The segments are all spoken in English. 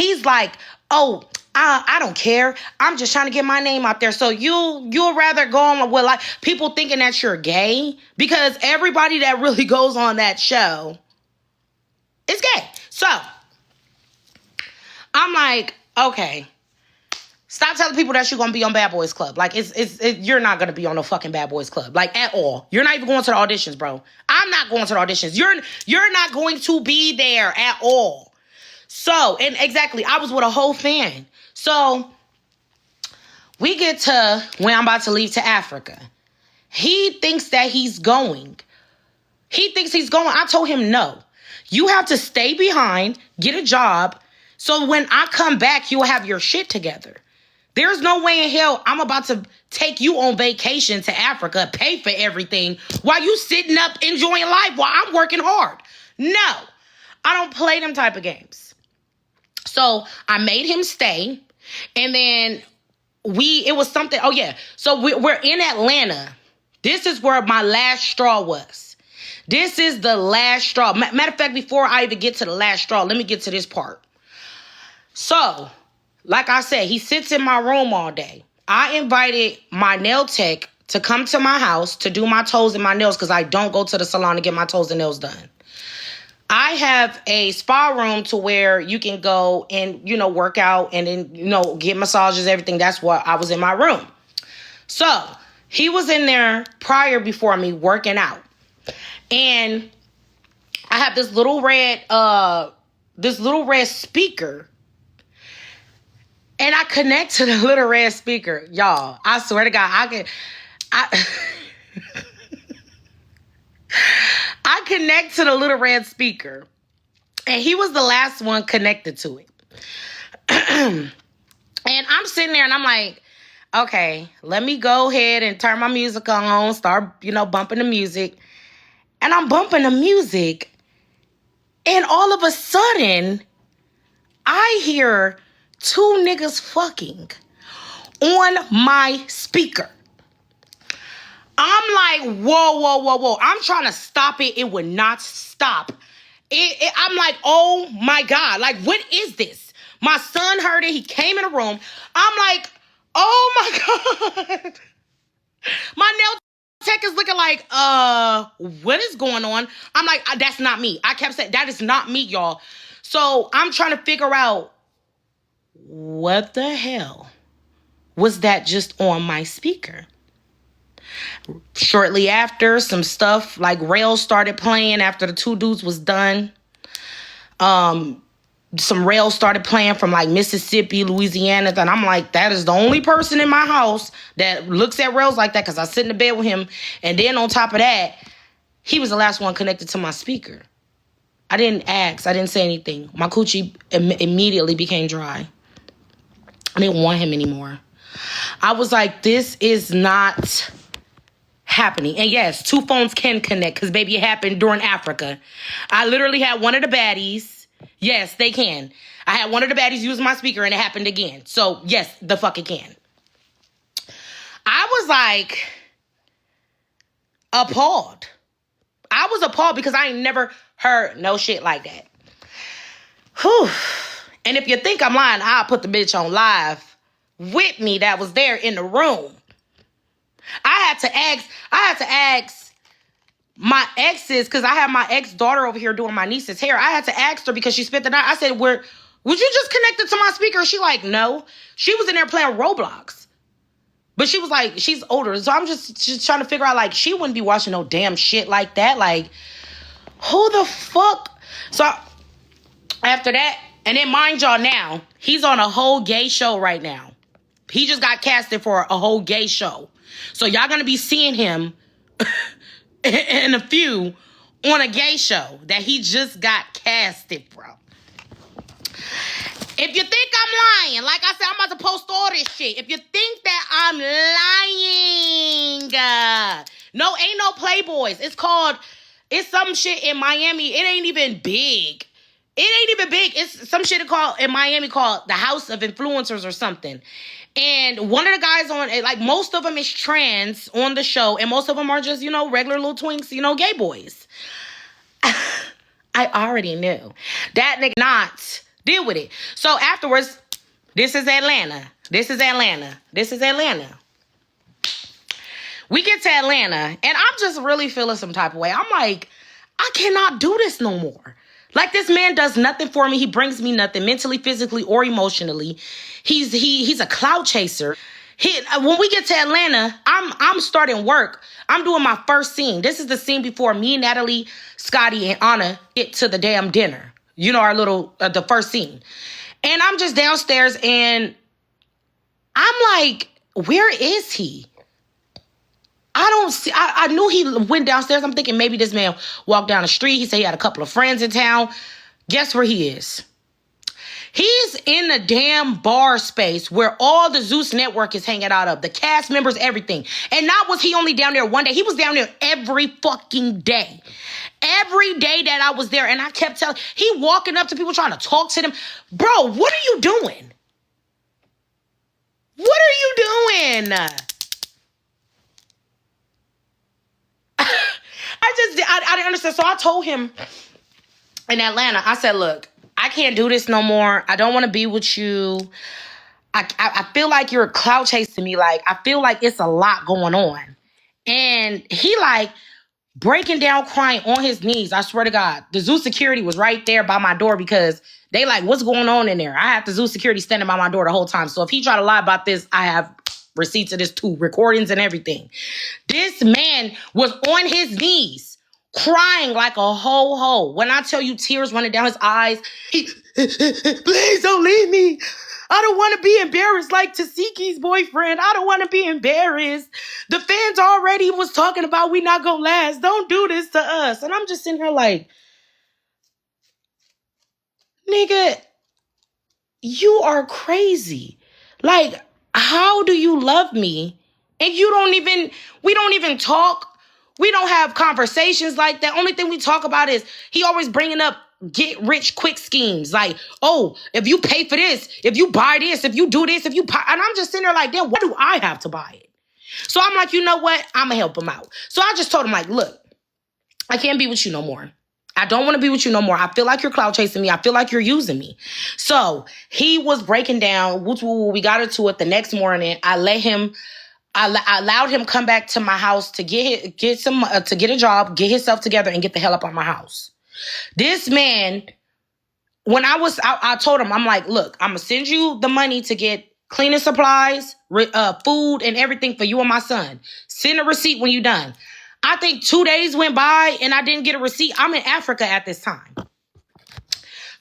He's like, oh, I don't care. I'm just trying to get my name out there. So you'll rather go on with like people thinking that you're gay, because everybody that really goes on that show is gay. So I'm like, okay, stop telling people that you're gonna be on Bad Boys Club. Like you're not gonna be on no fucking Bad Boys Club, like at all. You're not even going to the auditions, bro. I'm not going to the auditions. You're not going to be there at all. So, and exactly, I was with a whole fan. So we get to when I'm about to leave to Africa. He thinks that he's going. He thinks he's going. I told him no. You have to stay behind, get a job, so when I come back, you'll have your shit together. There's no way in hell I'm about to take you on vacation to Africa, pay for everything, while you sitting up enjoying life while I'm working hard. No, I don't play them type of games. So I made him stay, and then it was something, oh yeah, so we're in Atlanta. This is where my last straw was. This is the last straw. Matter of fact, before I even get to the last straw, let me get to this part. So, like I said, he sits in my room all day. I invited my nail tech to come to my house to do my toes and my nails, because I don't go to the salon to get my toes and nails done. I have a spa room to where you can go and, work out and then, get massages, everything. That's why I was in my room. So he was in there before me working out. And I have this little red speaker. And I connect to the little red speaker. Y'all, I swear to God, I connect to the little red speaker, and he was the last one connected to it. And I'm sitting there and I'm like, okay, let me go ahead and turn my music on, start, bumping the music. And I'm bumping the music, and all of a sudden, I hear two niggas fucking on my speaker. I'm like, whoa. I'm trying to stop it. It would not stop. I'm like, oh my God. Like, what is this? My son heard it. He came in the room. I'm like, oh my God. My nail tech is looking like, what is going on? I'm like, that's not me. I kept saying, that is not me, y'all. So I'm trying to figure out, what the hell was that just on my speaker? Shortly after, some stuff like rails started playing after the two dudes was done. Some rails started playing from like Mississippi, Louisiana. And I'm like, that is the only person in my house that looks at rails like that, because I sit in the bed with him. And then on top of that, he was the last one connected to my speaker. I didn't ask. I didn't say anything. My coochie immediately became dry. I didn't want him anymore. I was like, this is not happening. And yes, two phones can connect, because baby, it happened during Africa. I literally had one of the baddies. Yes, they can. I had one of the baddies use my speaker, and it happened again. So yes, the fuck it can. I was like appalled. I was appalled because I ain't never heard no shit like that. Whew. And if you think I'm lying, I'll put the bitch on live with me that was there in the room. I had to ask my exes, because I have my ex-daughter over here doing my niece's hair. I had to ask her, because she spent the night. I said, would you just connect it to my speaker? She like, no. She was in there playing Roblox. But she was like, she's older. So I'm just trying to figure out, like, she wouldn't be watching no damn shit like that. Like, who the fuck? So after that, and then mind y'all now, he's on a whole gay show right now. He just got casted for a whole gay show. So y'all gonna be seeing him in a few on a gay show that he just got casted from. If you think I'm lying, like I said, I'm about to post all this shit. If you think that I'm lying, no, ain't no Playboys. It's some shit in Miami. It ain't even big. It's some shit in Miami called the House of Influencers or something. And one of the guys on it, like most of them is trans on the show. And most of them are just, regular little twinks, gay boys. I already knew. That nigga not. Deal with it. So afterwards, this is Atlanta. This is Atlanta. This is Atlanta. We get to Atlanta, and I'm just really feeling some type of way. I'm like, I cannot do this no more. Like, this man does nothing for me. He brings me nothing mentally, physically, or emotionally. He's a clout chaser. When we get to Atlanta, I'm starting work. I'm doing my first scene. This is the scene before me, Natalie, Scotty, and Anna get to the damn dinner. You know, our little, the first scene. And I'm just downstairs, and I'm like, where is he? I don't see. I knew he went downstairs. I'm thinking maybe this man walked down the street. He said he had a couple of friends in town. Guess where he is? He's in the damn bar space where all the Zeus network is hanging out of. The cast members, everything. And not was he only down there one day. He was down there every fucking day. Every day that I was there. And I kept telling, he walking up to people trying to talk to them. Bro, what are you doing? What are you doing? I didn't understand. So I told him in Atlanta, I said, look, I can't do this no more. I don't want to be with you. I feel like you're clout chasing me. Like, I feel like it's a lot going on. And he like breaking down, crying on his knees. I swear to God, the zoo security was right there by my door because they like, what's going on in there? I have the zoo security standing by my door the whole time. So if he try to lie about this, I have receipts of this too, recordings and everything. This man was on his knees, crying like a ho-ho. When I tell you tears running down his eyes, he, please don't leave me. I don't want to be embarrassed like Tasiki's boyfriend. I don't want to be embarrassed. The fans already was talking about we not gonna last. Don't do this to us. And I'm just sitting here like, nigga, you are crazy. Like, how do you love me? And we don't even talk. We don't have conversations like that. Only thing we talk about is he always bringing up get rich quick schemes. Like, oh, if you pay for this, if you buy this, if you do this, and I'm just sitting there like, damn, why do I have to buy it? So I'm like, you know what? I'm going to help him out. So I just told him like, look, I can't be with you no more. I don't want to be with you no more. I feel like you're clout chasing me. I feel like you're using me. So he was breaking down. We got into it the next morning. I allowed him come back to my house to get a job, get himself together, and get the hell up out of my house. This man, when I told him, I'm like, look, I'm gonna send you the money to get cleaning supplies, food, and everything for you and my son. Send a receipt when you're done. I think 2 days went by and I didn't get a receipt. I'm in Africa at this time.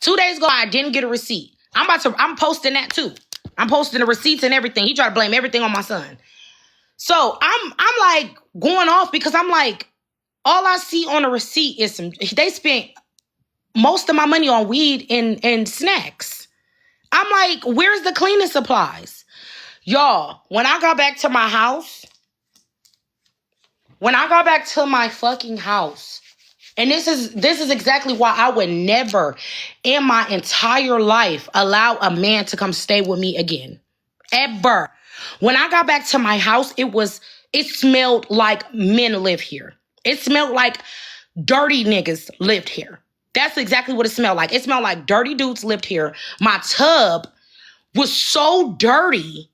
2 days ago, I didn't get a receipt. I'm posting that too. I'm posting the receipts and everything. He tried to blame everything on my son. So I'm like going off because I'm like, all I see on the receipt is they spent most of my money on weed and snacks. I'm like, where's the cleaning supplies? Y'all, when I got back to my house, fucking house, and this is exactly why I would never in my entire life allow a man to come stay with me again. Ever. When I got back to my house, it smelled like men live here. It smelled like dirty niggas lived here. That's exactly what it smelled like. It smelled like dirty dudes lived here. My tub was so dirty.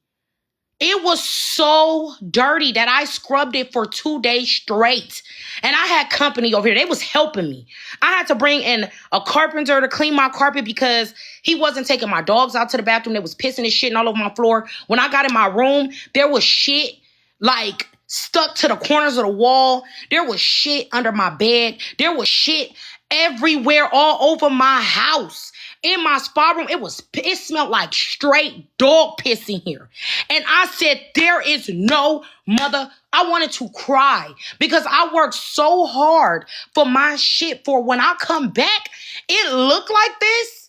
It was so dirty that I scrubbed it for 2 days straight. And I had company over here. They was helping me. I had to bring in a carpenter to clean my carpet because he wasn't taking my dogs out to the bathroom. They was pissing and shitting all over my floor. When I got in my room, there was shit like stuck to the corners of the wall. There was shit under my bed. There was shit everywhere all over my house. In my spa room, it smelled like straight dog piss in here. And I said, there is no mother. I wanted to cry because I worked so hard for my shit for when I come back, it looked like this.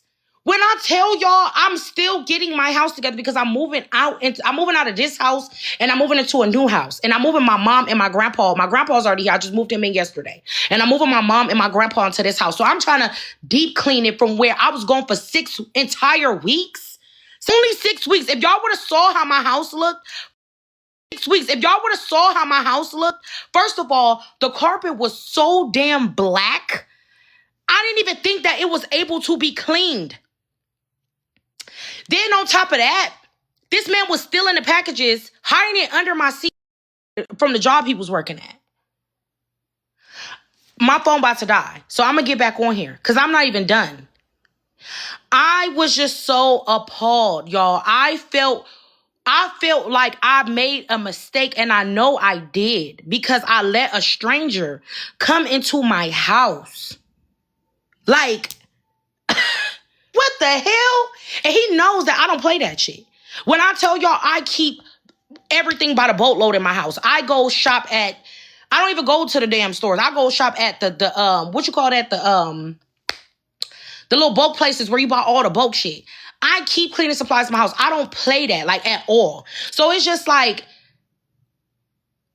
When I tell y'all I'm still getting my house together because I'm moving out of this house and I'm moving into a new house. And I'm moving my mom and my grandpa. My grandpa's already here. I just moved him in yesterday. And I'm moving my mom and my grandpa into this house. So I'm trying to deep clean it from where I was going for 6 entire weeks. It's only 6 weeks. If y'all would have saw how my house looked, 6 weeks. If y'all would have saw how my house looked, first of all, the carpet was so damn black. I didn't even think that it was able to be cleaned. Then on top of that, this man was stealing the packages, hiding it under my seat from the job he was working at. My phone about to die. So I'm going to get back on here because I'm not even done. I was just so appalled, y'all. I felt like I made a mistake, and I know I did because I let a stranger come into my house. Like, what the hell? And he knows that I don't play that shit. When I tell y'all I keep everything by the boatload in my house. I go shop at, I don't even go to the damn stores. I go shop at the what you call that? The little bulk places where you buy all the bulk shit. I keep cleaning supplies in my house. I don't play that, like, at all. So it's just like,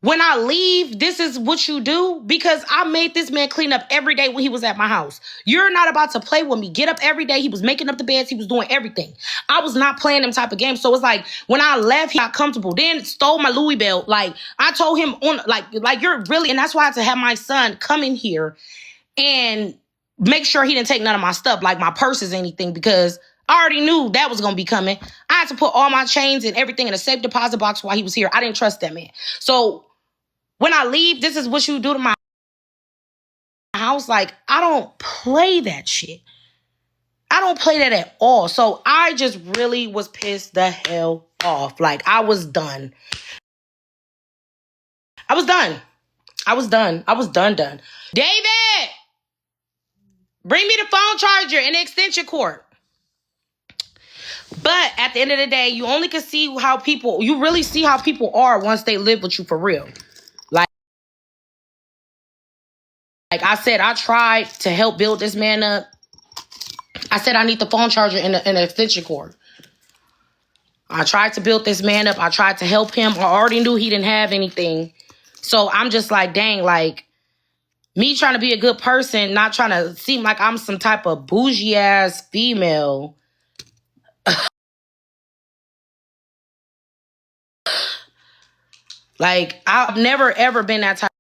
when I leave, this is what you do? Because I made this man clean up every day when he was at my house. You're not about to play with me. Get up every day. He was making up the beds. He was doing everything. I was not playing them type of games. So it's like, when I left, he got comfortable. Then stole my Louis belt. Like, I told him, like you're really... And that's why I had to have my son come in here and make sure he didn't take none of my stuff, like my purses or anything, because I already knew that was going to be coming. I had to put all my chains and everything in a safe deposit box while he was here. I didn't trust that man. So when I leave, this is what you do to my house. Like, I don't play that shit. I don't play that at all. So I just really was pissed the hell off. Like, I was done. I was done. David! Bring me the phone charger and the extension cord. But at the end of the day, you only can see how people... You really see how people are once they live with you for real. Like I said, I tried to help build this man up. I said I need the phone charger and the extension cord. I tried to build this man up. I tried to help him. I already knew he didn't have anything. So I'm just like, dang, like, me trying to be a good person, not trying to seem like I'm some type of bougie-ass female. Like, I've never, ever been that type